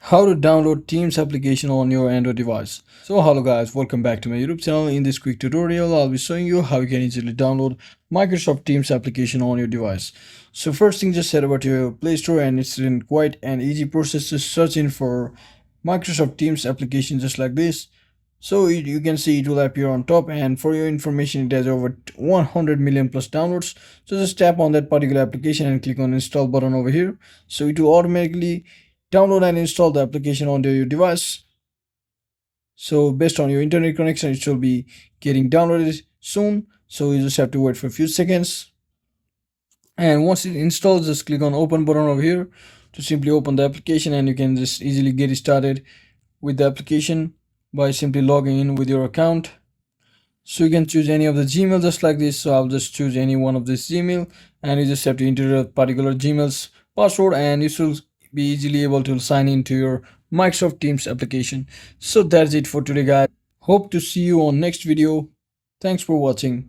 How to download Teams application on your Android device. So hello guys, welcome back to my YouTube channel. In this quick tutorial, I'll be showing you how you can easily download Microsoft Teams application on your device. So first thing, just head over to your Play Store and it's in quite an easy process. Just search in for Microsoft Teams application just like this. So you can see it will appear on top, and for your information it has over 100 million plus downloads. So just tap on that particular application and click on install button over here. So it will automatically download and install the application onto your device. So based on your internet connection, it should be getting downloaded soon. So you just have to wait for a few seconds. And once it installs, just click on open button over here to simply open the application, and you can just easily get started with the application by simply logging in with your account. So you can choose any of the Gmail just like this. So I'll just choose any one of this Gmail, and you just have to enter a particular Gmail's password, and you should be easily able to sign into your Microsoft Teams application. So that's it for today guys. Hope to see you on next video. Thanks for watching.